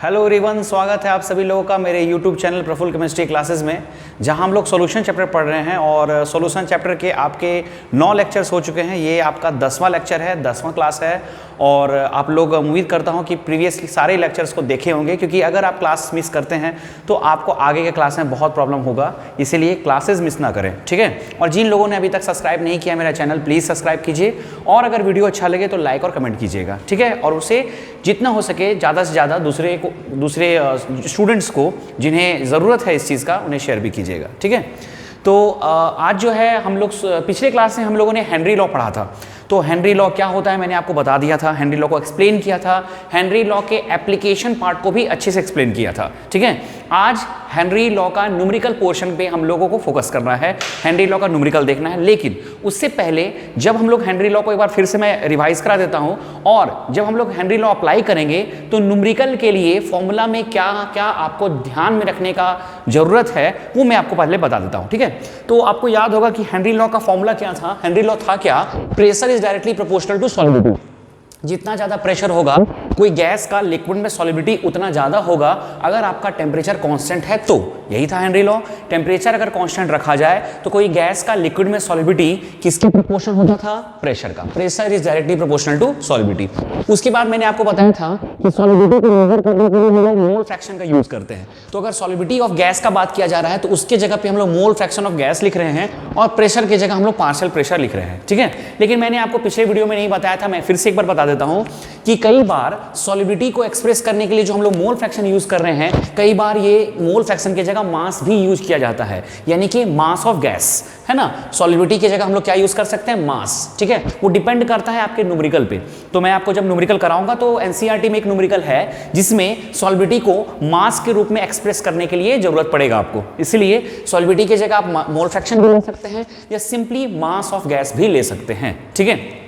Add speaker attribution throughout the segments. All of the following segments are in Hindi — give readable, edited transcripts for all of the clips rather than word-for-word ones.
Speaker 1: हेलो एवरीवन, स्वागत है आप सभी लोगों का मेरे YouTube channel Prafull chemistry classes में, जहां हम लोग सॉल्यूशन चैप्टर पढ़ रहे हैं। और सॉल्यूशन चैप्टर के आपके 9 लेक्चर्स हो चुके हैं। ये आपका 10वां लेक्चर है, 10वां क्लास है। और आप लोग उम्मीद करता हूं कि प्रीवियसली सारे लेक्चर्स को देखे होंगे, क्योंकि अगर आप क्लास मिस करते हैं तो आपको आगे के क्लास में बहुत प्रॉब्लम होगा। इसीलिए क्लासेस मिस ना करें, ठीक है। और जिन लोगों ने अभी तक सब्सक्राइब नहीं किया मेरा चैनल, प्लीज़ सब्सक्राइब कीजिए। और अगर वीडियो अच्छा लगे तो लाइक और कमेंट कीजिएगा, ठीक है। और उसे जितना हो सके ज़्यादा से ज़्यादा दूसरे स्टूडेंट्स को जिन्हें ज़रूरत है इस चीज़ का, उन्हें शेयर भी कीजिएगा, ठीक है। तो आज जो है हम लोग पिछले क्लास में हम लोगों ने हेनरी लॉ पढ़ा था। तो हेनरी लॉ क्या होता है मैंने आपको बता दिया था, हेनरी लॉ को एक्सप्लेन किया था, हेनरी लॉ के एप्लीकेशन पार्ट को भी अच्छे से एक्सप्लेन किया था, ठीक है। आज हेनरी लॉ का न्यूमेरिकल पोर्शन पे हम लोगों को फोकस करना है, हेनरी लॉ का न्यूमेरिकल देखना है। लेकिन उससे पहले जब हम लोग हेनरी लॉ को एक बार फिर से मैं रिवाइज करा देता हूं, और जब हम लोग हेनरी लॉ अप्लाई करेंगे तो न्यूमेरिकल के लिए फॉर्मूला में क्या क्या आपको ध्यान में रखने का जरूरत है वो मैं आपको पहले बता देता हूं, ठीक है। तो आपको याद होगा कि हेनरी लॉ का फॉर्मूला क्या था। हेनरी लॉ था क्या? Pressure is directly proportional to solubility. जितना ज्यादा प्रेशर होगा कोई गैस का लिक्विड में सॉलिबिलिटी उतना ज्यादा होगा अगर आपका टेम्परेचर कांस्टेंट है तो। यही था हेनरी लॉ। टेम्परेचर अगर कांस्टेंट रखा जाए तो कोई गैस का लिक्विड में सॉलिबिलिटी किसके प्रोपोर्शनल होता था? प्रेशर का। Pressure is directly proportional to solubility. उसके बाद मैंने आपको बताया था कि सॉलिबिलिटी को मेजर करने के लिए हम लोग मोल फ्रैक्शन का यूज करते हैं। तो अगर सॉलिबिलिटी ऑफ गैस का बात किया जा रहा है तो उसके जगह पे हम लोग मोल फ्रैक्शन ऑफ गैस लिख रहे हैं, और प्रेशर की जगह हम लोग पार्शियल प्रेशर लिख रहे हैं, ठीक है। लेकिन मैंने आपको पिछले वीडियो में नहीं बताया था, मैं फिर से एक बार बता देता हूं कि कई बार सॉलिबिलिटी को एक्सप्रेस करने के लिए जो हम लोग मोल फ्रैक्शन यूज कर रहे हैं, कई बार ये मोल फ्रैक्शन की जगह मास भी यूज किया जाता है, यानी कि मास ऑफ गैस, है ना। सॉलिबिलिटी की जगह हम लोग क्या यूज कर सकते हैं? मास, ठीक है। वो डिपेंड करता है आपके न्यूमेरिकल पे। तो मैं आपको जब न्यूमेरिकल कराऊंगा तो एनसीईआरटी में एक न्यूमेरिकल है जिसमें सॉलिबिलिटी को मास के रूप में एक्सप्रेस करने के लिए जरूरत पड़ेगा आपको। इसलिए सॉलिबिलिटी की जगह आप मोल फ्रैक्शन भी ले सकते हैं या सिंपली मास ऑफ गैस भी ले सकते हैं, ठीक है।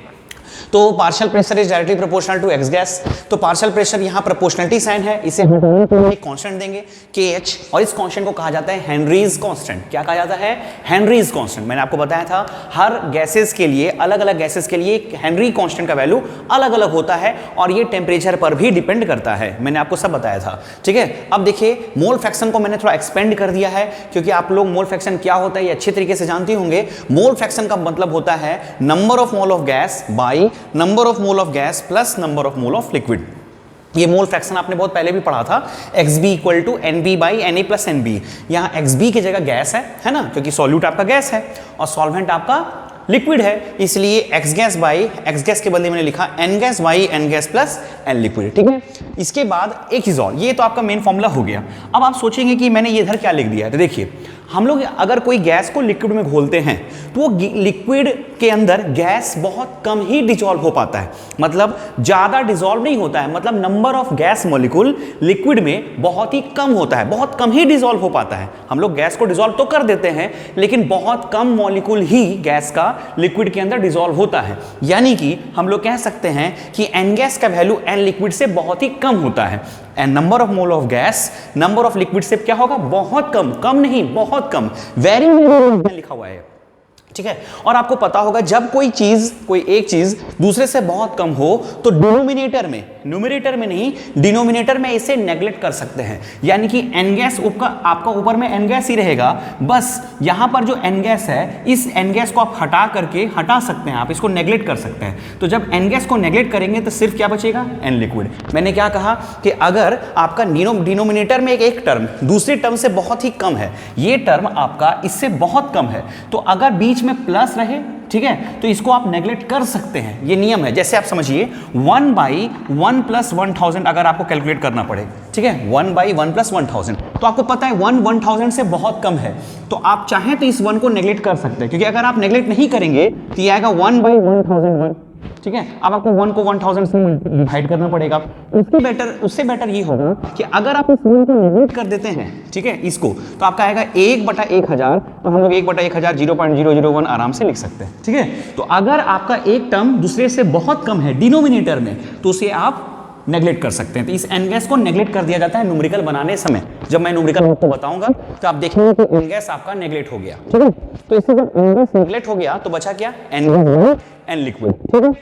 Speaker 1: तो partial pressure is directly proportional to X gas. तो पार्शियल प्रेशर यहाँ प्रोपोर्शनलिटी साइन है, इसे हटाने के लिए एक कांस्टेंट देंगे KH, और इस कांस्टेंट को कहा जाता है हेनरीज कांस्टेंट। क्या कहा जाता है? Henrys constant. मैंने आपको बताया था हर गैसेस के लिए, अलग अलग गैसेस के लिए हेनरी कांस्टेंट का वैल्यू अलग अलग होता है, और ये टेम्परेचर पर भी डिपेंड करता है। मैंने आपको सब बताया था, ठीक है। अब देखिए मोल फ्रैक्शन को मैंने थोड़ा एक्सपेंड कर दिया है, क्योंकि आप लोग मोल फ्रैक्शन क्या होता है ये अच्छे तरीके से जानते होंगे। मोल फ्रैक्शन का मतलब होता है number of mole of gas by number of mole of gas plus number of mole of liquid. ये मोल फ्रैक्शन आपने बहुत पहले भी पढ़ा था, XB equal to NB by NA plus NB। यहाँ XB की जगह गैस है ना, क्योंकि सॉल्यूट आपका गैस है और सॉल्वेंट आपका लिक्विड है, इसलिए x gas by x gas के बदले मैंने लिखा n gas by n gas plus n liquid, ठीक है। इसके बाद एक चीज और, ये तो आपका मेन फॉर्मूला हो गया। अब आप सोचेंगे कि मैंने ये इधर क्या लिख दिया है। तो देखिए हम लोग अगर कोई गैस को लिक्विड में घोलते हैं तो वो लिक्विड के अंदर गैस बहुत कम ही डिसॉल्व हो पाता है, मतलब ज्यादा डिसॉल्व नहीं होता है। मतलब number of gas molecule liquid में बहुत ही कम होता है, बहुत कम ही डिसॉल्व हो पाता है। हम लोग गैस को डिसॉल्व तो कर देते हैं, लेकिन बहुत कम मॉलिक्यूल ही गैस का लिक्विड के अंदर डिसॉल्व होता है। यानी कि हम लोग कह सकते हैं कि n गैस का वैल्यू n लिक्विड से बहुत ही कम होता है, and number of mole of gas number of liquid से क्या होगा? बहुत कम। कम नहीं, बहुत कम, वेरी वेरी लिखा हुआ है, ठीक है। और आपको पता होगा जब कोई एक चीज दूसरे से बहुत कम हो तो डिनोमिनेटर में, न्यूमरेटर में नहीं, डिनोमिनेटर में इसे नेग्लेक्ट कर सकते हैं। यानी कि n गैस आपका ऊपर में n गैस ही रहेगा, बस यहां पर जो n गैस है इस n गैस को आप हटा सकते हैं, आप इसको नेग्लेक्ट कर सकते हैं। तो जब n गैस को नेग्लेक्ट करेंगे तो सिर्फ क्या बचेगा? n liquid. मैंने क्या कहा कि अगर आपका डिनोमिनेटर में एक टर्म दूसरे टर्म से बहुत ही कम है, ये टर्म आपका इससे बहुत कम है, तो अगर बीच में प्लस रहे, ठीक है, तो इसको आप नेग्लेक्ट कर सकते हैं। ये नियम है। जैसे आप समझिए 1 बाई 1 प्लस 1000 अगर आपको कैलकुलेट करना पड़े, ठीक है, 1 बाई 1 प्लस 1000, तो आपको पता है 1 1000 से बहुत कम है, तो आप चाहें तो इस 1 को नेग्लेक्ट कर सकते हैं, क्योंकि अगर आप नेग्लेक्ट नहीं करेंगे तो ये आएगा 1 बाई 1001, ठीक है। अब आपको 1 को 1000 से डिवाइड करना पड़ेगा। उससे बेटर ये होगा कि अगर आप इस 1 को नेग्लेक्ट कर देते हैं, ठीक है, इसको, तो आपका आएगा 1/1000, तो हम लोग 1/1000 0.001 आराम से लिख सकते हैं, ठीक है। तो अगर आपका एक टर्म दूसरे से बहुत कम है डिनोमिनेटर में, तो उसे आप नेग्लेक्ट कर सकते हैं। तो इस n गैस को नेग्लेक्ट कर दिया जाता है न्यूमेरिकल बनाने समय। जब मैं न्यूमेरिकल आपको बताऊंगा तो आप देखेंगे कि n गैस आपका नेग्लेक्ट हो गया, ठीक है। तो इससे जब n गैस नेग्लेक्ट हो गया तो बचा क्या? n लिक्विड, ठीक है।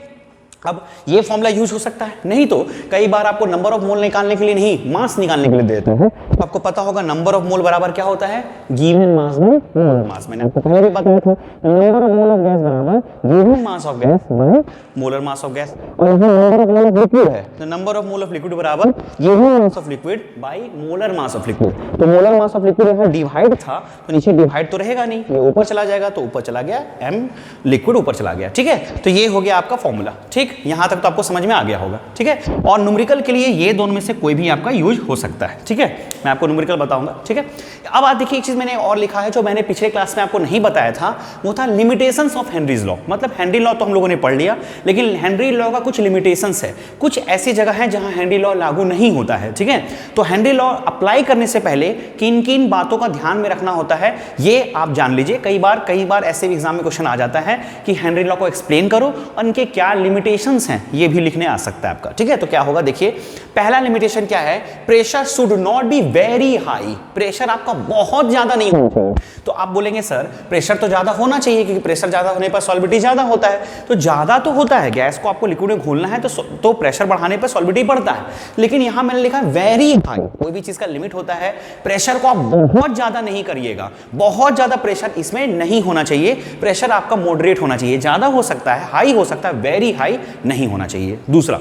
Speaker 1: अब ये फॉर्मूला यूज हो सकता है, नहीं तो कई बार आपको नंबर ऑफ मोल निकालने के लिए नहीं, मास निकालने के लिए देते हैं। तो आपको पता होगा नंबर ऑफ मोल बराबर क्या होता है, given mass by molar mass. मैंने आपको पहले भी बताया था number of mole of gas बराबर given mass of gas by molar mass of gas. और यहाँ number of mole of liquid है, तो number of mole of liquid बराबर given mass of liquid by molar mass of liquid. तो मोलर मास ऑफ लिक्विड यहाँ डिवाइड था, तो नीचे डिवाइड तो रहेगा नहीं, ये ऊपर चला जाएगा, तो ऊपर चला गया m, लिक्विड ऊपर चला गया। ठीक है, तो ये हो गया आपका फॉर्मूला। ठीक, यहां तक तो आपको समझ में आ गया होगा। ठीक है, और न्यूमेरिकल के लिए ये दोनों में से कोई भी आपका यूज हो सकता है। ठीक है, मैं आपको न्यूमेरिकल बताऊंगा। ठीक है, अब आप देखिए एक चीज मैंने और लिखा है जो मैंने पिछले क्लास में आपको नहीं बताया था, वो था लिमिटेशंस ऑफ हेनरीज लॉ। मतलब हेनरी लॉ तो हम लोगों ने पढ़ लिया, लेकिन हेनरी लॉ का कुछ लिमिटेशंस है, कुछ ऐसी जगह है जहां हेनरी लॉ लागू नहीं होता है। ठीक है, तो हेनरी लॉ अप्लाई करने से पहले किन किन बातों का ध्यान में रखना होता है ये आप जान लीजिए। कई बार ऐसे भी एग्जाम में क्वेश्चन आ जाता है कि हेनरी लॉ को एक्सप्लेन करो और इनके क्या लिमिटेशंस हैं, ये भी लिखने आ सकता है आपका। ठीक है, तो क्या होगा देखिए, पहला लिमिटेशन क्या है, pressure should not be very high. Pressure आपका बहुत ज्यादा नहीं होना चाहिए। तो आप बोलेंगे सर प्रेशर तो ज्यादा होना चाहिए, क्योंकि प्रेशर ज्यादा होने पर सॉल्बिलिटी ज्यादा होता है। तो ज्यादा तो होता है, गैस को आपको लिक्विड में घोलना है तो प्रेशर बढ़ाने पर सॉल्बिलिटी बढ़ता है, लेकिन यहां मैंने लिखा वेरी हाई। कोई भी चीज का लिमिट होता है, प्रेशर को आप बहुत ज्यादा नहीं करिएगा, बहुत ज्यादा प्रेशर इसमें नहीं होना चाहिए। प्रेशर आपका मॉडरेट होना चाहिए, ज्यादा हो सकता है, हाई हो सकता है, वेरी हाई नहीं होना चाहिए। दूसरा,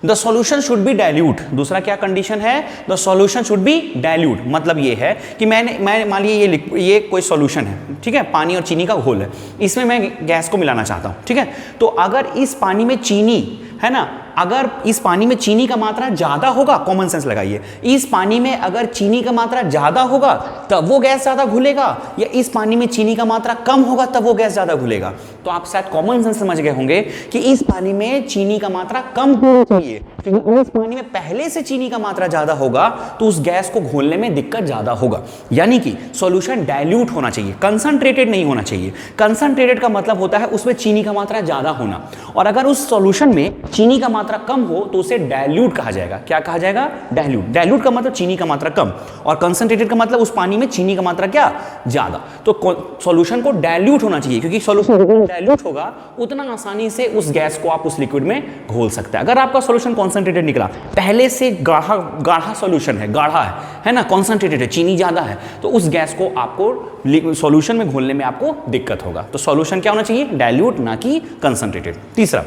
Speaker 1: the solution should be dilute. दूसरा क्या कंडीशन है, the solution should be dilute. मतलब ये है कि मैं मान लीजिए ये कोई सॉल्यूशन है, ठीक है, पानी और चीनी का घोल है, इसमें मैं गैस को मिलाना चाहता हूं। ठीक है, तो अगर इस पानी में चीनी है ना, अगर इस पानी में चीनी का मात्रा ज्यादा होगा, कॉमन सेंस लगाइए, इस पानी में अगर चीनी का मात्रा ज्यादा होगा तब वो गैस ज्यादा घुलेगा, या इस पानी में चीनी का मात्रा कम होगा तब वो गैस ज्यादा घुलेगा। तो आप शायद कॉमन सेंस समझ गए होंगे कि इस पानी में चीनी का मात्रा कम होना चाहिए, क्योंकि इस पानी में पहले से चीनी का मात्रा ज्यादा होगा तो उस गैस को घोलने में दिक्कत ज्यादा होगा। यानी कि सॉल्यूशन डाइल्यूट होना चाहिए, कंसंट्रेटेड नहीं होना चाहिए। कंसंट्रेटेड का मतलब होता है उसमें चीनी का मात्रा ज्यादा होना, और अगर उस सॉल्यूशन में चीनी का मात्रा कम हो तो उसे डाइल्यूट कहा जाएगा। क्या कहा जाएगा, डाइल्यूट। डाइल्यूट का मतलब चीनी का मात्रा कम, और कंसंट्रेटेड का मतलब उस पानी में चीनी का मात्रा क्या, ज्यादा। तो सॉल्यूशन को डाइल्यूट होना चाहिए, क्योंकि सॉल्यूशन जितना डाइल्यूट होगा उतना आसानी से उस गैस को आप उस लिक्विड में घोल सकते हैं। अगर आपका सॉल्यूशन कॉन्सेंट्रेटेड निकला, पहले से गाढ़ा सॉल्यूशन है, गाढ़ा है ना, कॉन्सेंट्रेटेड है, चीनी ज्यादा है, तो उस गैस को आपको सॉल्यूशन में घोलने में आपको दिक्कत होगा। तो सॉल्यूशन क्या होना चाहिए, डाइल्यूट, ना कि कंसंट्रेटेड। तीसरा,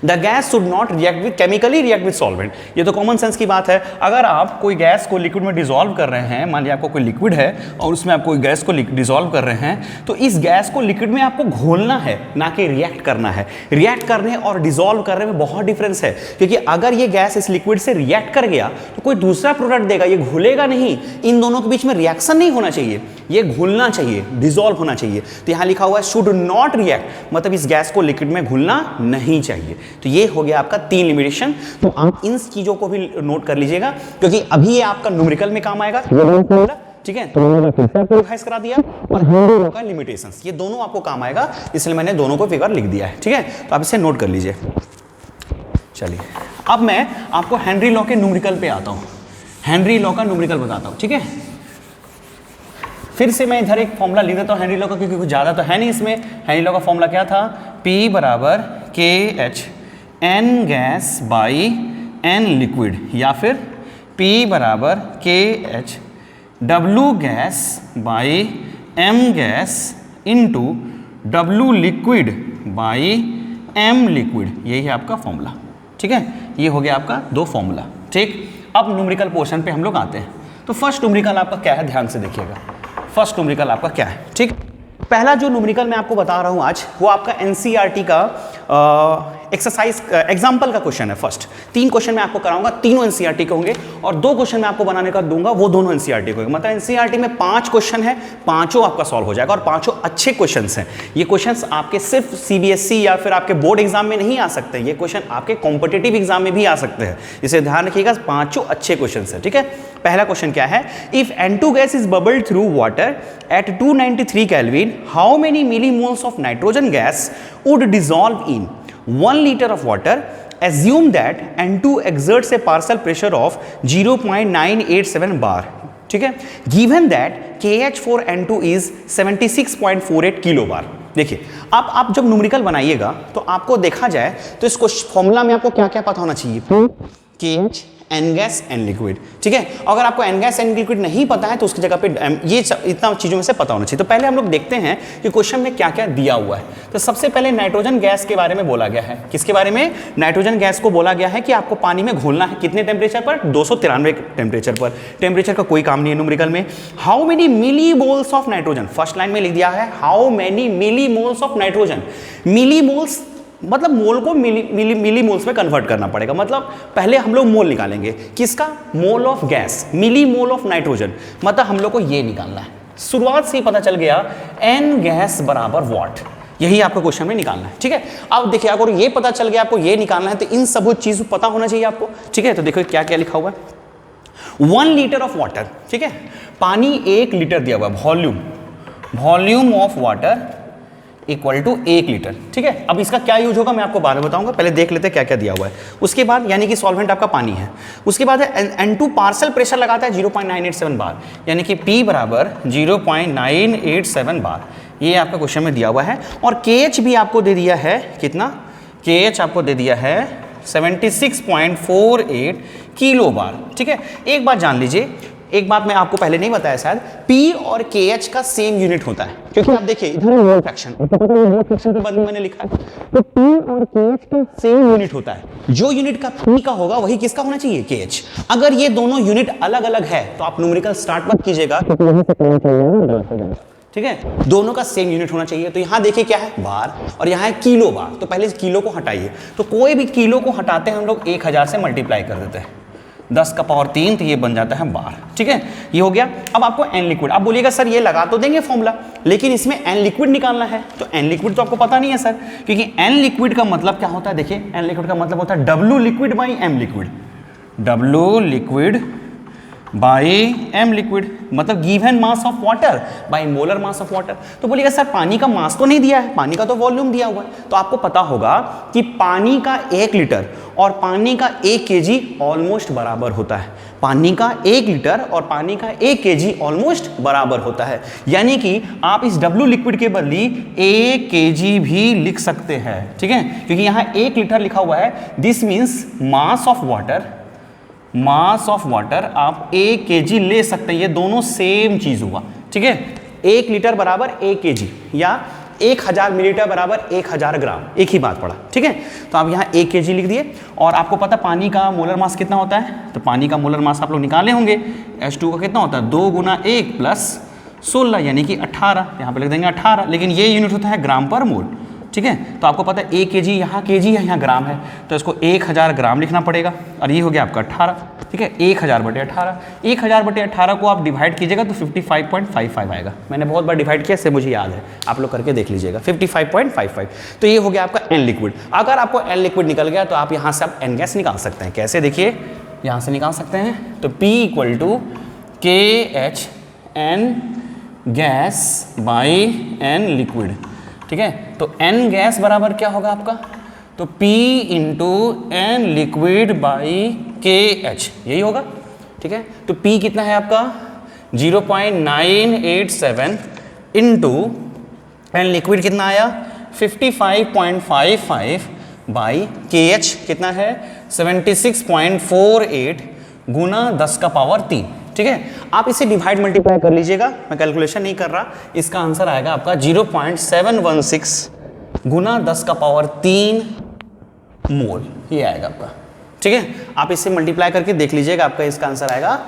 Speaker 1: the gas should not react with chemically react with solvent. ये तो कॉमन सेंस की बात है। अगर आप कोई गैस को लिक्विड में डिसॉल्व कर रहे हैं, मान लिया आपको कोई लिक्विड है और उसमें आप कोई गैस को डिसॉल्व कर रहे हैं, तो इस गैस को लिक्विड में आपको घोलना है, ना कि रिएक्ट करना है। रिएक्ट करने और डिसॉल्व करने में बहुत डिफरेंस है, क्योंकि अगर ये गैस इस लिक्विड से रिएक्ट कर गया तो कोई दूसरा प्रोडक्ट देगा, ये घुलेगा नहीं। इन दोनों के बीच में रिएक्शन नहीं होना चाहिए, ये घुलना चाहिए, डिसॉल्व होना चाहिए। तो यहां लिखा हुआ है शुड नॉट रिएक्ट, मतलब इस गैस को लिक्विड में घुलना नहीं चाहिए। तो ये हो गया आपका 3 लिमिटेशन। तो आप इन चीजों को भी नोट कर लीजिएगा, क्योंकि अभी ये आपका न्यूमेरिकल में काम आएगा। ठीक है, तो मैंने फिर से आपको रिवाइज करा दिया, और हेनरी लॉ का लिमिटेशंस, ये दोनों आपको काम आएगा, इसलिए मैंने दोनों को फिगर लिख दिया है। ठीक है, तो आप इसे नोट कर लीजिए। चलिए, अब मैं आपको हेनरी लॉ के न्यूमेरिकल पे आता हूं, हेनरी लॉ का न्यूमेरिकल बताता हूं। ठीक है, फिर से मैं इधर एक फॉर्मूला लिख देता हूं हेनरी लॉ का, क्योंकि कुछ ज्यादा तो है नहीं इसमें। हेनरी लॉ का फॉर्मूला क्या था, P बराबर KH N gas by N liquid, या फिर P बराबर KH W gas by M gas into W liquid by M liquid. यही है आपका फॉर्मूला। ठीक है, ये हो गया आपका 2 फॉर्मूला। ठीक, अब न्यूमेरिकल पोर्शन पे हम लोग आते हैं। तो फर्स्ट न्यूमेरिकल आपका क्या है, ध्यान से देखिएगा। फर्स्ट न्यूमेरिकल आपका क्या है। ठीक, पहला जो न्यूमेरिकल मैं आपको बता रहा हूं आज, वो आपका एनसीईआरटी का एक्सरसाइज एग्जाम्पल का क्वेश्चन है। फर्स्ट 3 क्वेश्चन मैं आपको कराऊंगा, तीनों एनसीईआरटी के होंगे, और 2 क्वेश्चन मैं आपको बनाने का दूंगा, वो दोनों एनसीईआरटी के होंगे। मतलब एनसीईआरटी में 5 क्वेश्चन है, पांचों आपका सॉल्व हो जाएगा, और पांचों अच्छे क्वेश्चंस हैं। ये क्वेश्चंस आपके सिर्फ सीबीएसई या फिर आपके बोर्ड एग्जाम में नहीं आ सकते, ये क्वेश्चन आपके कॉम्पिटिटिव एग्जाम में भी आ सकते हैं। इसे ध्यान रखिएगा, पांचों अच्छे क्वेश्चन है। ठीक है, पहला क्वेश्चन क्या है, if N2 gas is bubbled through water at 293 kelvin, how many millimoles of nitrogen gas would dissolve in 1 liter of water? Assume that N2 exerts a partial pressure of 0.987 bar. ठीक है, given that KH for N2 is 76.48 kilo बार। देखिए आप जब न्यूमेरिकल बनाइएगा तो आपको देखा जाए तो इसको फॉर्मूला में आपको क्या क्या पता होना चाहिए, KH, n gas n liquid, ठीक है। अगर आपको एन गैस एन लिक्विड नहीं पता है तो उसकी जगह पे ये इतना चीजों में से पता होना चाहिए। तो पहले हम लोग देखते हैं कि क्वेश्चन में क्या क्या दिया हुआ है। तो सबसे पहले नाइट्रोजन गैस के बारे में बोला गया है। किसके बारे में? नाइट्रोजन गैस को बोला गया है कि आपको पानी में घोलना है कितने टेम्परेचर पर? 293 टेम्परेचर पर। टेम्परेचर का कोई काम नहीं है न्यूमेरिकल में। How many milli moles of nitrogen, first line में लिख दिया है how many milli moles of nitrogen. Milli moles मतलब मोल को मिली मोल्स में कन्वर्ट करना पड़ेगा। मतलब पहले हम लोग मोल निकालेंगे, किसका? Mole of gas, milli mole of nitrogen, मतलब हम लोग को ये निकालना है। शुरुआत से ही पता चल गया एन गैस बराबर वॉट, यही आपको क्वेश्चन में निकालना है, ठीक है। अब देखिए अगर ये पता चल गया आपको ये निकालना है तो इन सब चीज पता होना चाहिए आपको, ठीक है। तो देखो क्या क्या लिखा हुआ है, 1 लीटर ऑफ वाटर, ठीक है। पानी 1 लीटर दिया हुआ है, volume of water equal to 1 litre, ठीक है। अब इसका क्या यूज होगा मैं आपको बाद में बताऊंगा, पहले देख लेते हैं क्या क्या दिया हुआ है। उसके बाद यानी कि सॉल्वेंट आपका पानी है। उसके बाद है N2 पार्शियल प्रेशर लगाता है 0.987 बार, यानी कि P बराबर 0.987 बार, ये आपका क्वेश्चन में दिया हुआ है। और KH भी आपको दे दिया है, कितना? KH आपको दे दिया है 76.48 किलो बार, ठीक है। एक बात जान लीजिए, एक बात मैं आपको पहले नहीं बताया शायद, P और KH का सेम यूनिट होता है, क्योंकि आप देखिए इधर है मोल फ्रैक्शन, मोल फ्रैक्शन के बाद मैंने लिखा है, तो P और KH का सेम यूनिट होता है। जो यूनिट का P का होगा वही किसका होना चाहिए? KH। अगर ये दोनों यूनिट अलग अलग है तो आप न्यूमेरिकल स्टार्ट मत कीजिएगा, क्योंकि यहां से करना चाहिए, ठीक है। दोनों का सेम यूनिट होना चाहिए। तो यहां देखिए क्या है? बार, और यहां है किलो बार। तो पहले किलो को हटाइए, तो कोई भी किलो को हटाते हैं हम लोग 1000 से मल्टीप्लाई कर देते हैं, 10 का पावर 3, तो ये बन जाता है बार, ठीक है। ये हो गया। अब आपको एन लिक्विड, आप बोलिएगा सर ये लगा तो देंगे फॉर्मूला, लेकिन इसमें एन लिक्विड निकालना है। तो एन लिक्विड तो आपको पता नहीं है सर, क्योंकि एन लिक्विड का मतलब क्या होता है? देखिए एन लिक्विड का मतलब होता है W liquid by M liquid, W liquid by M liquid, मतलब given mass of water by molar mass of water. तो बोलिएगा सर पानी का मास तो नहीं दिया है, पानी का तो वॉल्यूम दिया हुआ है। तो आपको पता होगा कि पानी का 1 लीटर और पानी का 1 kg ऑलमोस्ट बराबर होता है। पानी का 1 लीटर और पानी का 1 kg ऑलमोस्ट बराबर होता है, यानी कि आप इस डब्ल्यू लिक्विड के बदली 1 kg भी लिख सकते हैं, ठीक है। क्योंकि यहाँ 1 लीटर लिखा हुआ है, this means mass of water आप 1 kg ले सकते हैं। ये दोनों सेम चीज हुआ, ठीक है। 1 लीटर बराबर 1 kg या 1000 मिलीलीटर बराबर 1000 ग्राम, एक ही बात पड़ा, ठीक है। तो आप यहाँ 1 kg लिख दिए। और आपको पता पानी का मोलर मास कितना होता है? तो पानी का मोलर मास आप लोग निकाले होंगे, H2 का कितना होता है? 2 गुना 1 प्लस 16, यानी कि 18। यहाँ पे लिख देंगे 18, लेकिन ये यूनिट होता है ग्राम पर मोल, ठीक है। तो आपको पता है 1 kg यहाँ kg है, यहाँ ग्राम है, तो इसको 1000 ग्राम लिखना पड़ेगा। और ये हो गया आपका 18, ठीक है। 1000/18, 1000/18 को आप डिवाइड कीजिएगा तो 55.55 आएगा। मैंने बहुत बार डिवाइड किया, इससे मुझे याद है, आप लोग करके देख लीजिएगा, 55.55। तो ये हो गया आपका एन लिक्विड। अगर आपको एन लिक्विड निकल गया तो आप यहाँ से आप एन गैस निकाल सकते हैं। कैसे? देखिए यहाँ से निकाल सकते हैं। तो P = KH n gas by n liquid, ठीक है। तो एन गैस बराबर क्या होगा आपका? तो P × n liquid by KH, यही होगा, ठीक है। तो P कितना है आपका? 0.987 इंटू एन लिक्विड कितना आया? 55.55 बाई KH कितना है? 76.48 गुना 10 का पावर 3, ठीक है। आप इसे डिवाइड मल्टीप्लाई कर लीजिएगा, मैं कैलकुलेशन नहीं कर रहा। इसका आंसर आएगा आपका 0.716 गुना 10 का पावर 3 मोल, ये आएगा आपका, ठीक है। आप इसे मल्टीप्लाई करके देख लीजिएगा, आपका इसका आंसर आएगा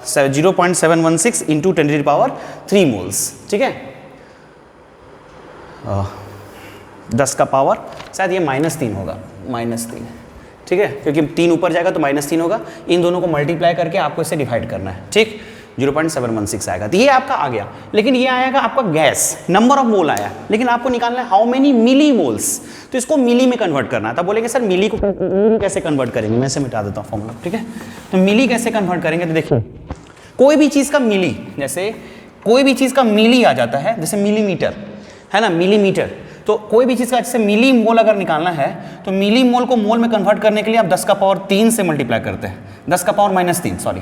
Speaker 1: 0.716 इंटू 10⁻³ मोल्स, ठीक है। 10 का पावर शायद ये -3 होगा, -3, ठीक है, क्योंकि 3 ऊपर जाएगा तो -3 होगा। इन दोनों को मल्टीप्लाई करके आपको इसे डिवाइड करना है, ठीक। 0.716 आएगा। तो ये आपका आ गया, लेकिन ये आएगा आपका गैस, नंबर ऑफ मोल आया, लेकिन आपको निकालना है हाउ मेनी मिली मोल्स। तो इसको मिली में कन्वर्ट करना है। तब बोलेंगे सर मिली को कैसे कन्वर्ट करेंगे? मैं इसे मिटा देता हूँ फॉर्मूला, ठीक है। तो मिली कैसे कन्वर्ट करेंगे? तो देखिए कोई भी चीज़ का मिली, जैसे कोई भी चीज़ का मिली आ जाता है, जैसे मिलीमीटर है ना, मिलीमीटर। तो कोई भी चीज़ का जैसे मिली मोल अगर निकालना है तो मिली मोल को मोल में कन्वर्ट करने के लिए आप 10 का पावर 3 से मल्टीप्लाई करते हैं, 10 का पावर -3, सॉरी।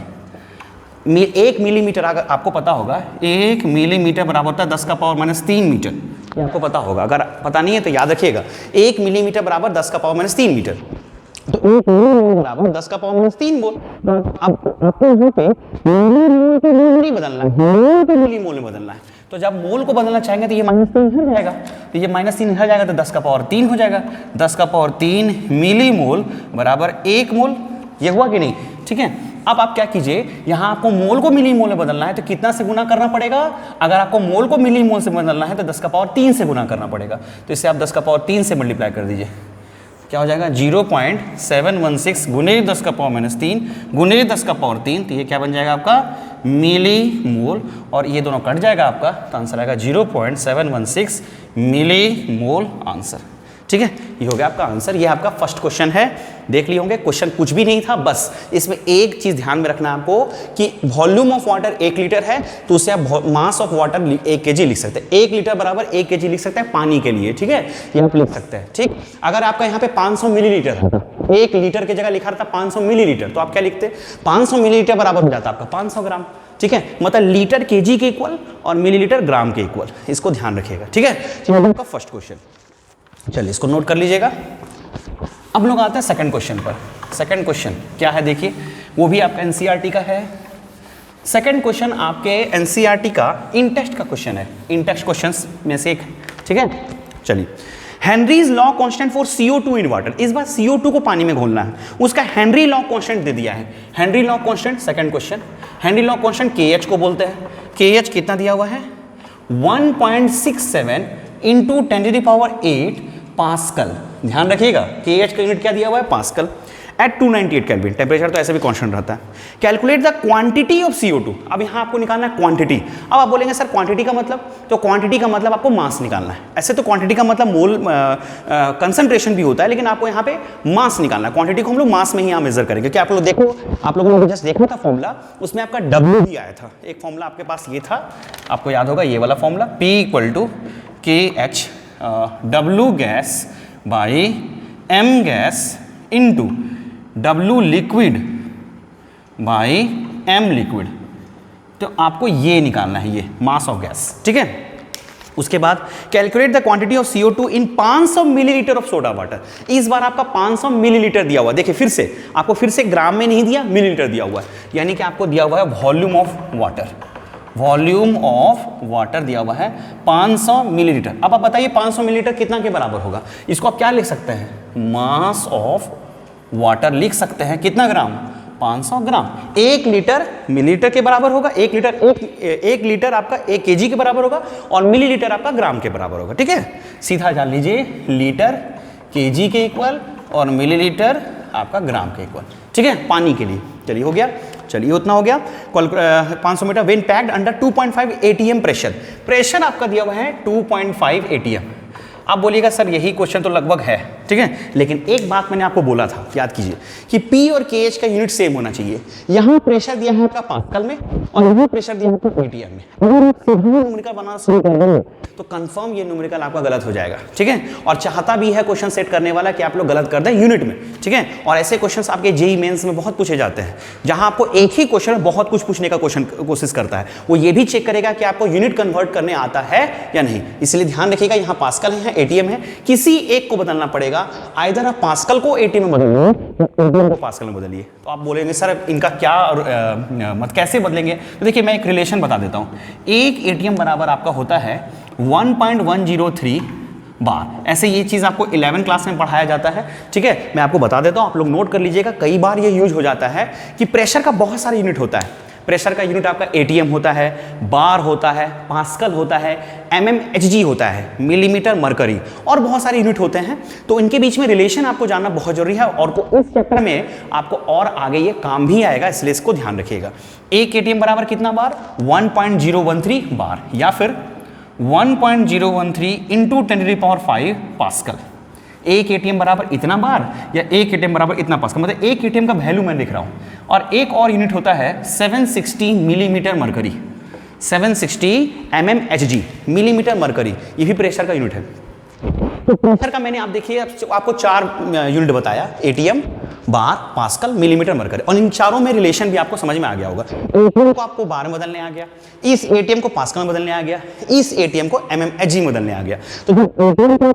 Speaker 1: 1 मिलीमीटर, अगर आपको पता होगा 1 मिलीमीटर बराबर होता है 10 का पावर -3 मीटर, ये आपको पता होगा, अगर पता नहीं है तो याद रखिएगा। 1 मिलीमीटर बराबर 10 का पावर -3 मीटर, तो 1 मिलीमीटर बराबर 10 का पावर -3 मोल। अब आपको यहाँ पे मिलीमोल के मोल नहीं बदलना है, मोल के मिलीमोल में बदलना है। तो जब मोल को बदलना चाहेंगे तो ये -3 इधर जाएगा, तो ये -3 इधर जाएगा, तो 10 का पावर 3 हो जाएगा। 10 का पावर 3 मिलीमोल बराबर 1 मोल, ये हुआ कि नहीं? ठीक है। अब आप क्या कीजिए, यहाँ आपको मोल को मिलीमोल में बदलना है तो कितना से गुना करना पड़ेगा? अगर आपको मोल को मिलीमोल से बदलना है तो 10 का पावर 3 से गुना करना पड़ेगा। तो इससे आप 10 का पावर 3 से मल्टीप्लाई कर दीजिए, क्या हो जाएगा? 0.716 गुने 10 का पावर -3 गुने 10 का पावर 3, तो ये क्या बन जाएगा आपका? मिलीमोल, और ये दोनों कट जाएगा आपका, तो आंसर आएगा 0.716 मिलीमोल आंसर। ठीक है, ये हो गया आपका आंसर। ये आपका फर्स्ट क्वेश्चन है, देख लिए होंगे। क्वेश्चन कुछ भी नहीं था, बस इसमें एक चीज ध्यान में रखना है आपको कि वॉल्यूम ऑफ वाटर 1 लीटर है, तो उससे आप मास ऑफ वाटर 1 kg लिख सकते हैं। 1 लीटर बराबर 1 kg लिख सकते हैं पानी के लिए, ठीक है, ये आप लिख सकते हैं। ठीक, अगर आपका यहाँ पे 500 मिलीलीटर था, 1 लीटर की जगह लिखा था 500 मिलीलीटर, तो आप क्या लिखते? 500 मिलीलीटर बराबर हो जाता आपका 500 ग्राम। ठीक है, मतलब लीटर केजी के इक्वल और मिलीलीटर ग्राम के इक्वल, इसको ध्यान रखिएगा। ठीक है, ये आपका फर्स्ट क्वेश्चन, चलिए इसको नोट कर लीजिएगा। अब लोग आते हैं सेकंड क्वेश्चन पर। सेकंड क्वेश्चन क्या है देखिए, वो भी आपका एनसीईआरटी का है। सेकंड क्वेश्चन आपके एनसीईआरटी का इन टेक्स्ट का क्वेश्चन है, इन टेक्स्ट क्वेश्चंस में से एक। ठीक है, चलिए। Henry's law constant for CO2 in water, इस बार CO2 को पानी में घोलना है, उसका हेनरी लॉ कांस्टेंट दे दिया है। Henry law constant, second question, Henry law constant KH को बोलते हैं। KH कितना दिया हुआ है? 1.67 इंटू 10⁸ पास्कल। ध्यान रखिएगा, KH का यूनिट क्या दिया हुआ है? पास्कल। एट 298 केल्विन, टेम्परेचर तो ऐसे भी कांस्टेंट रहता है। Calculate the quantity of CO2, अब यहाँ आपको निकालना है क्वांटिटी। अब आप बोलेंगे सर क्वांटिटी का मतलब, तो क्वांटिटी का मतलब आपको मास निकालना है। ऐसे तो क्वांटिटी का मतलब मोल कंसंट्रेशन भी होता है, लेकिन आपको यहाँ पे मास निकालना है। क्वांटिटी को हम लोग मास में ही यहाँ मेजर करेंगे, क्योंकि आप लोग देखो, आप लोगों ने जस्ट देखा था फॉर्मूला, उसमें आपका W भी आया था। एक फॉर्मूला आपके पास ये था, आपको याद होगा ये वाला formula, P = KH W gas by M gas into W liquid by M liquid. तो आपको ये निकालना है, ये मास ऑफ गैस। ठीक है, उसके बाद calculate the quantity of CO2 in 500 millilitre of soda water. इस बार आपका 500 मिलीलीटर दिया हुआ है। देखिए फिर से आपको फिर से ग्राम में नहीं दिया, मिलीलीटर दिया हुआ है, यानी कि आपको दिया हुआ है volume of water. Volume of water दिया हुआ है 500 मिलीलीटर। अब आप बताइए 500 मिलीलीटर कितना के बराबर होगा? इसको आप क्या लिख सकते हैं? मास ऑफ वाटर लिख सकते हैं। कितना ग्राम? 500 ग्राम। 1 लीटर मिलीलीटर के बराबर होगा। 1 लीटर आपका 1 kg के बराबर होगा, और मिलीलीटर आपका ग्राम के बराबर होगा। ठीक है, सीधा जान लीजिए, लीटर kg के इक्वल और मिलीलीटर आपका ग्राम के इक्वल। ठीक है, पानी के लिए। चलिए हो गया, चलिए उतना हो गया। 500 metre when packed under 2.5 ATM pressure. Pressure आपका दिया हुआ है 2.5 ATM। आप बोलिएगा सर यही क्वेश्चन तो लगभग है, ठीक है, लेकिन एक बात मैंने आपको बोला था, याद कीजिए कि P और KH का यूनिट सेम होना चाहिए। यहाँ प्रेशर दिया है आपका पास्कल में और यहाँ प्रेशर दिया है आपको ATM में। अगर आप सीधा न्यूमेरिकल बनाना शुरू कर देंगे तो कंफर्म ये न्यूमेरिकल आपका गलत हो जाएगा। ठीक है, और चाहता भी है क्वेश्चन सेट करने वाला कि आप लोग गलत कर दें यूनिट में। ठीक है, और ऐसे क्वेश्चन आपके JEE मेंस में बहुत पूछे जाते हैं, जहां आपको एक ही क्वेश्चन में बहुत कुछ पूछने का कोशिश करता है। वो ये भी चेक करेगा कि आपको यूनिट कन्वर्ट करने आता है या नहीं। इसलिए ध्यान रखिएगा, यहाँ पास्कल है, ATM है, किसी एक को बदलना पड़ेगा। आइदर आप पास्कल को ATM में बदलिए या ATM को पास्कल में बदलिए। तो आप बोलेंगे सर इनका क्या मत कैसे बदलेंगे? तो देखिए मैं एक रिलेशन बता देता हूँ। एक ATM बराबर आपका होता है 1.103 बार। ऐसे ये चीज़ आपको 11 क्लास में पढ़ाया जाता है। ठीक है, मैं आपको बता देता हूँ, आप लोग नोट कर लीजिएगा। कई बार ये यूज हो जाता है कि प्रेशर का बहुत सारे यूनिट होता है। प्रेशर का यूनिट आपका ATM होता है, बार होता है, पास्कल होता है, mmHg होता है, मिलीमीटर मरकरी, और बहुत सारे यूनिट होते हैं। तो इनके बीच में रिलेशन आपको जानना बहुत जरूरी है, और को इस चैप्टर में आपको और आगे ये काम भी आएगा, इसलिए इसको ध्यान रखिएगा। एक ATM बराबर कितना बार? 1.013 बार, या फिर 1.013 इंटू 10⁵ पास्कल। एक ATM बराबर इतना बार या एक ATM बराबर इतना पास्कल, मतलब एक ATM का वैल्यू मैं लिख रहा हूँ। और एक और यूनिट होता है 760 millimetre mercury, 760 mmHg, millimetre mercury, ये भी प्रेशर का यूनिट है। तो प्रेशर का मैंने आप देखिए आपको 4 यूनिट बताया, ATM, बार, पास्कल, मिलीमीटर, मरकरी। और इन चारों में रिलेशन भी आपको समझ में आ गया होगा। एटीएम को आपको बार में बदलने आ गया, इस एटीएम को पास्कल में बदलने आ गया, इस एटीएम को एमएमएचजी में बदलने आ गया। तो जब एटीएम को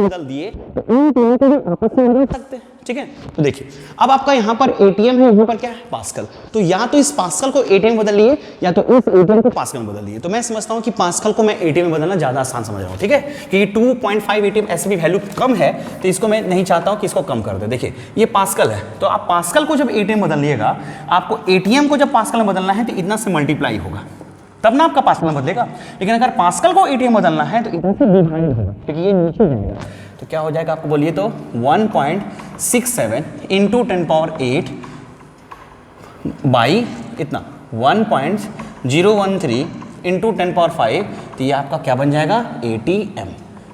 Speaker 1: बदल दिए तो एटीएम को भी आपस में बदल सकते हैं, ठीक है। तो देखिए अब आपका यहाँ पर एटीएम है, यहाँ पर क्या है, पास्कल। तो या तो इस पास्कल को एटीएम में बदल लिए या तो इस एटीएम को पास्कल में बदल लिए। तो मैं समझता हूँ कि पास्कल को मैं एटीएम में बदलना ज्यादा आसान समझ रहा हूँ, ठीक है। कि 2.5 एटीएम ऐसे भी वैल्यू कम है, तो इसको मैं नहीं चाहता हूँ कि इसको कम कर दे। देखिए ये पास्कल है, तो आप पास्कल को जब एटीएम बदल लिएगा, आपको एटीएम को जब पास्कल में बदलना है तो इतना से मल्टीप्लाई होगा, तब ना आपका पास्कल में बदलेगा। लेकिन अगर पास्कल को एटीएम बदलना है तो इतना से डिवाइड होगा, क्योंकि ये नीचे जाएगा। तो क्या हो जाएगा आपको बोलिए तो 1.67 इंटू 10⁸ बाई इतना 1.013 इंटू 10⁵, तो ये आपका क्या बन जाएगा, एटीएम,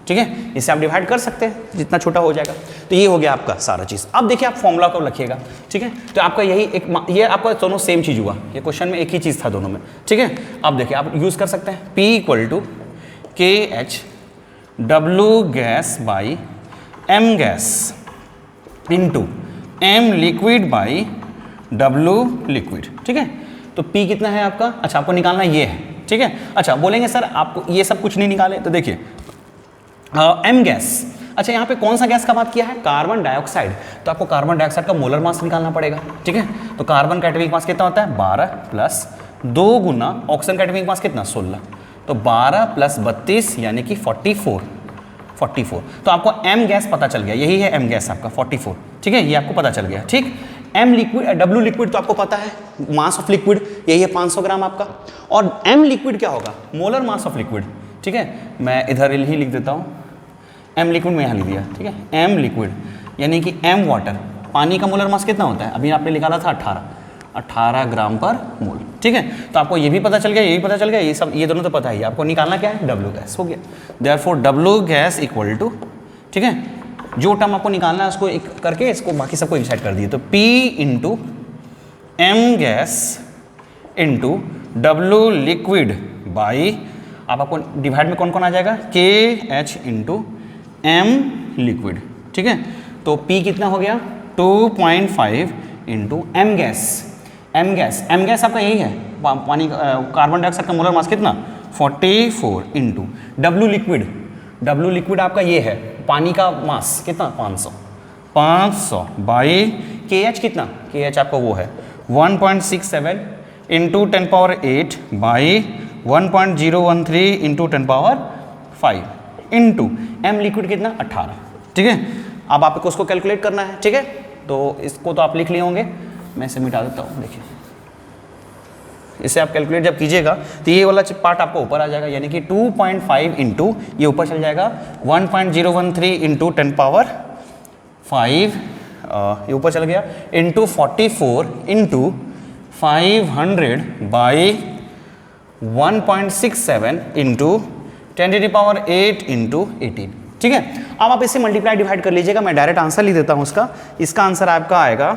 Speaker 1: ठीक है। इसे आप डिवाइड कर सकते हैं, जितना छोटा हो जाएगा। तो ये हो गया आपका सारा चीज़। अब देखिए आप फॉर्मूला को रखिएगा, ठीक है। तो आपका यही एक, ये आपका दोनों सेम चीज़ हुआ, ये क्वेश्चन में एक ही चीज़ था दोनों में, ठीक है। अब देखिए आप यूज़ कर सकते हैं P = KH W gas by M gas into M liquid by W liquid, ठीक है। तो P कितना है आपका, अच्छा आपको निकालना ये है, ठीक है। अच्छा बोलेंगे सर आपको ये सब कुछ नहीं निकाले, तो देखिए M गैस, अच्छा यहाँ पे कौन सा गैस का बात किया है, कार्बन डाइऑक्साइड। तो आपको कार्बन डाइऑक्साइड का मोलर मास निकालना पड़ेगा, ठीक है। तो कार्बन का एटॉमिक मास कितना होता है, 12 प्लस 2 गुना ऑक्सीजन का एटॉमिक मास कितना, 16। तो 12 प्लस 32 यानी कि 44। तो आपको M गैस पता चल गया, यही है M गैस आपका 44, ठीक है। ये आपको पता चल गया, ठीक। M लिक्विड, W लिक्विड तो आपको पता है, मास ऑफ लिक्विड यही है 500 ग्राम आपका। और M लिक्विड क्या होगा, मोलर मास ऑफ लिक्विड, ठीक है। मैं इधर ही लिख देता हूँ, M लिक्विड में यहाँ लिख दिया, ठीक है। M लिक्विड यानी कि M वाटर, पानी का मोलर मास कितना होता है, अभी आपने निकाला था 18 ग्राम पर मोल, ठीक है। तो आपको ये भी पता चल गया, ये भी पता चल गया, ये सब ये दोनों तो पता ही है। आपको निकालना क्या है, W गैस, हो गया। Therefore W gas equal to, ठीक है, जो टर्म आपको निकालना है उसको एक करके इसको बाकी सबको डिसाइड कर दिए। तो P into M gas into W liquid by, अब आपको डिवाइड में कौन कौन आ जाएगा, KH इंटू M लिक्विड, ठीक है। तो P कितना हो गया, 2.5 इंटू M गैस आपका यही है, पानी कार्बन डाइऑक्साइड का मोलर मास कितना, 44 इंटू W लिक्विड आपका ये है, पानी का मास कितना, 500 बाई KH कितना, KH आपका वो है 1.67 into 10⁸ by 1.013 into 10⁵ into M liquid कितना, 18, ठीक है। अब आपको उसको कैलकुलेट करना है, ठीक है। तो इसको तो आप लिख लिए होंगे, मैं इसे मिटा देता हूँ। देखिए इसे आप कैलकुलेट जब कीजिएगा तो ये वाला पार्ट आपको ऊपर आ जाएगा, यानी कि 2.5 इंटू ये ऊपर चल जाएगा 1.013 इंटू 10⁵, ये ऊपर चल गया, into 44 into 500 by 1.67 into 10⁸ into 18, ठीक है। अब आप इसे मल्टीप्लाई डिवाइड कर लीजिएगा, मैं डायरेक्ट आंसर लिख देता हूं इसका। इसका आंसर आपका आएगा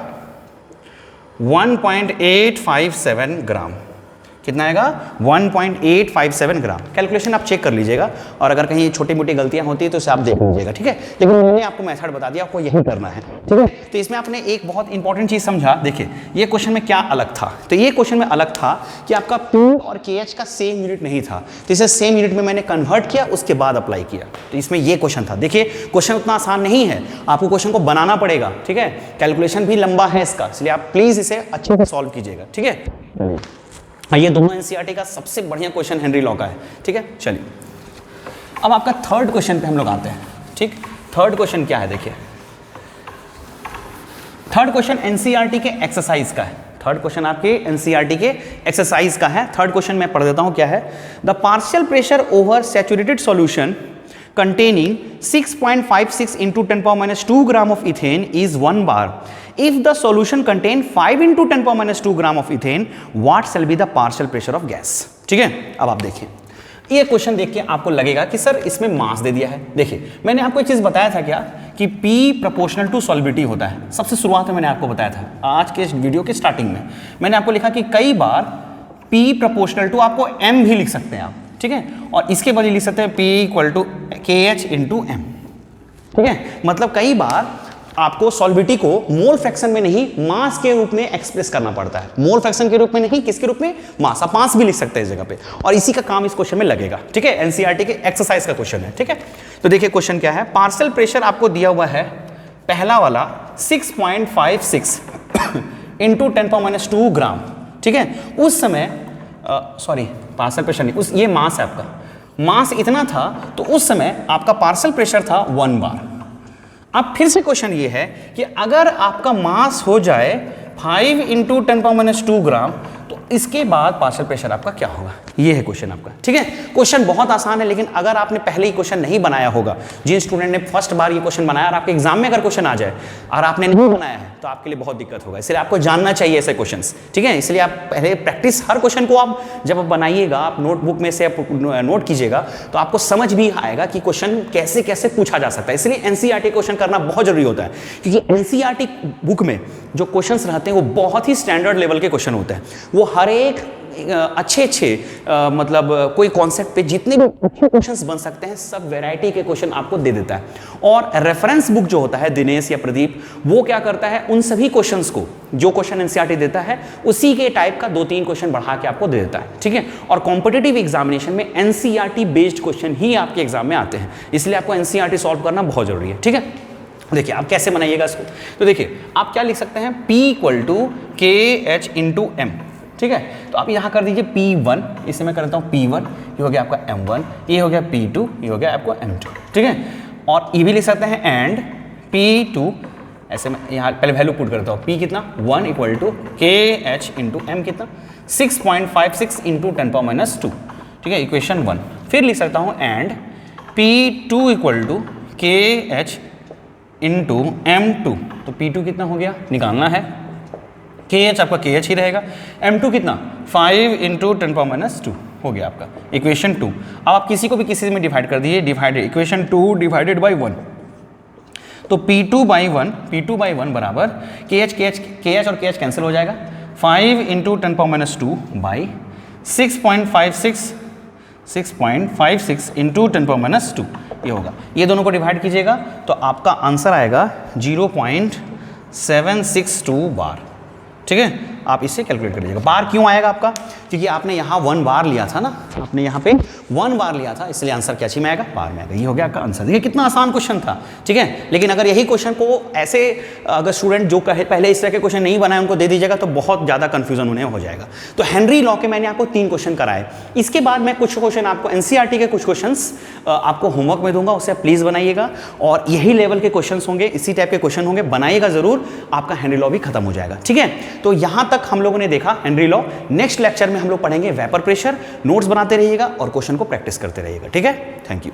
Speaker 1: 1.857 ग्राम। कितना आएगा, 1.857 ग्राम। कैलकुलेशन आप चेक कर लीजिएगा, और अगर कहीं छोटी मोटी गलतियां होती है तो उसे आप देख लीजिएगा, ठीक है। लेकिन मैंने आपको मेथड बता दिया, आपको यही करना है, ठीक है। तो इसमें आपने एक बहुत इंपॉर्टेंट चीज समझा। देखिए ये क्वेश्चन में क्या अलग था, तो ये क्वेश्चन में अलग था कि आपका P और KH का सेम यूनिट नहीं था, तो इसे सेम यूनिट में मैंने कन्वर्ट किया, उसके बाद अप्लाई किया। तो इसमें ये क्वेश्चन था। देखिए क्वेश्चन उतना आसान नहीं है, आपको क्वेश्चन को बनाना पड़ेगा, ठीक है। कैलकुलेशन भी लंबा है इसका, इसलिए आप प्लीज इसे अच्छे से सॉल्व कीजिएगा, ठीक है। ये दोनों एनसीईआरटी का सबसे बढ़िया क्वेश्चन हेनरी लॉ का है, ठीक है। चलिए अब आपका थर्ड क्वेश्चन पे हम लोग आते हैं, ठीक। थर्ड क्वेश्चन क्या है, देखिए थर्ड क्वेश्चन एनसीईआरटी के एक्सरसाइज का है। थर्ड क्वेश्चन आपके एनसीईआरटी के एक्सरसाइज का है। थर्ड क्वेश्चन मैं पढ़ देता हूं क्या है। The partial pressure over saturated solution containing 6.56 into 10⁻² gram of ethane is 1 bar. If the solution contain 5 into 10⁻² gram of ethane, what shall be the partial pressure of gas? ठीक है, अब आप देखिए ये क्वेश्चन देख के आपको लगेगा कि सर इसमें मास दे दिया है। देखिए मैंने आपको एक चीज बताया था क्या, कि P प्रोपोर्शनल टू सॉल्बिलिटी होता है। सबसे शुरुआत में मैंने आपको बताया था, आज के इस वीडियो के स्टार्टिंग में मैंने आपको लिखा कि कई बार P प्रोपोर्शनल टू आपको M भी लिख सकते हैं आप, ठीक है। और इसके बदले लिख सकते हैं P = KH × M, ठीक है। मतलब कई बार आपको सॉल्विटी को मोल फ्रैक्शन में नहीं मास के रूप में एक्सप्रेस करना पड़ता है, मोल फ्रैक्शन के रूप में नहीं, किसके रूप में, मास। आप मास भी लिख सकते हैं इस जगह पे, और इसी का काम इस क्वेश्चन में लगेगा, ठीक है। एनसीईआरटी के एक्सरसाइज का क्वेश्चन है, ठीक है। तो देखिए क्वेश्चन क्या है, पार्शियल प्रेशर आपको दिया हुआ है, पहला वाला 6.56 इंटू 10⁻² ग्राम, ठीक है। उस समय सॉरी पार्शियल प्रेशर नहीं, उस ये मास है आपका, मास इतना था, तो उस समय आपका पार्शियल प्रेशर था 1 बार। अब फिर से क्वेश्चन ये है कि अगर आपका मास हो जाए 5 इंटू 10⁻² ग्राम, तो इसके बाद पार्शियल प्रेशर आपका क्या होगा, ये है क्वेश्चन आपका, ठीक है। क्वेश्चन बहुत आसान है, लेकिन अगर आपने पहले ही क्वेश्चन नहीं बनाया होगा, जिन स्टूडेंट ने फर्स्ट बार ये क्वेश्चन बनाया और आपके एग्जाम में अगर क्वेश्चन आ जाए और आपने नहीं बनाया है, तो आपके लिए बहुत दिक्कत होगा। इसलिए आपको जानना चाहिए ऐसे क्वेश्चंस, ठीक है। इसलिए आप पहले प्रैक्टिस, हर क्वेश्चन को आप जब बनाइएगा, आप नोटबुक में से आप नोट कीजिएगा, तो आपको समझ भी आएगा कि क्वेश्चन कैसे कैसे पूछा जा सकता है। इसलिए एनसीईआरटी क्वेश्चन करना बहुत जरूरी होता है, क्योंकि एनसीईआरटी बुक में जो क्वेश्चंस रहते हैं वो बहुत ही स्टैंडर्ड लेवल के क्वेश्चन होते हैं। वो हर एक अच्छे मतलब कोई कॉन्सेप्ट पे जितने भी अच्छे क्वेश्चंस बन सकते हैं, सब वैरायटी के क्वेश्चन आपको दे देता है। और रेफरेंस बुक जो होता है दिनेश या प्रदीप, वो क्या करता है, उन सभी क्वेश्चंस को जो क्वेश्चन एनसीईआरटी देता है उसी के टाइप का 2-3 क्वेश्चन बढ़ा के आपको दे देता है, ठीक है। और कॉम्पिटिटिव एग्जामिनेशन में एनसीईआरटी बेस्ड क्वेश्चन ही आपके एग्जाम में आते हैं, इसलिए आपको एनसीईआरटी सॉल्व करना बहुत जरूरी है, ठीक है। देखिए आप कैसे बनाइएगा इसको, तो देखिए आप क्या लिख सकते हैं, P = KH × M, ठीक है। तो आप यहाँ कर दीजिए P1, इसे मैं करता हूँ P1, ये हो गया आपका M1, ये हो गया P2, ये हो गया आपका M2, ठीक है। और ये भी लिख सकते हैं एंड P2, ऐसे मैं यहाँ पहले वैल्यू पुट करता हूँ, P कितना 1 = KH × M कितना 6.56 × 10⁻², ठीक है, इक्वेशन 1। फिर लिख सकता हूँ एंड P2 = KH × M2, तो P2 कितना हो गया, निकालना है, KH आपका KH ही रहेगा, M2 कितना 5 × 10⁻² हो गया आपका इक्वेशन 2। अब आप किसी को भी किसी में डिवाइड कर दीजिए, डिवाइडेड इक्वेशन 2 डिवाइडेड बाय 1, तो P2/1 बराबर KH और KH कैंसिल हो जाएगा, 5 × 10⁻² बाई 6.56 × 10⁻², ये होगा। ये दोनों को डिवाइड कीजिएगा तो आपका आंसर आएगा 0.762 बार, ठीक है। आप इससे कैलकुलेट कर लीजिएगा। बार क्यों आएगा आपका, क्योंकि आपने यहाँ 1 बार लिया था ना, आपने यहाँ पे 1 बार लिया था, इसलिए आंसर क्या में आएगा, बार में आएगा। ये हो गया आपका आंसर। देखिए कितना आसान क्वेश्चन था, ठीक है। लेकिन अगर यही क्वेश्चन को ऐसे अगर स्टूडेंट जो कहे पहले इस तरह के क्वेश्चन नहीं बनाए उनको दे दीजिएगा तो बहुत ज़्यादा कन्फ्यूजन उन्हें हो जाएगा। तो हेनरी लॉ के मैंने आपको 3 क्वेश्चन कराए, इसके बाद मैं कुछ क्वेश्चन आपको एनसीईआरटी के कुछ क्वेश्चन आपको होमवर्क में दूंगा, उसे प्लीज़ बनाइएगा। और यही लेवल के क्वेश्चन होंगे, इसी टाइप के क्वेश्चन होंगे, बनाइएगा जरूर, आपका हेनरी लॉ भी खत्म हो जाएगा, ठीक है। तो यहाँ तक हम लोगों ने देखा हेनरी लॉ। नेक्स्ट लेक्चर में हम लोग पढ़ेंगे वेपर प्रेशर। नोट्स बनाते रहिएगा और क्वेश्चन को प्रैक्टिस करते रहिएगा, ठीक है। Thank you.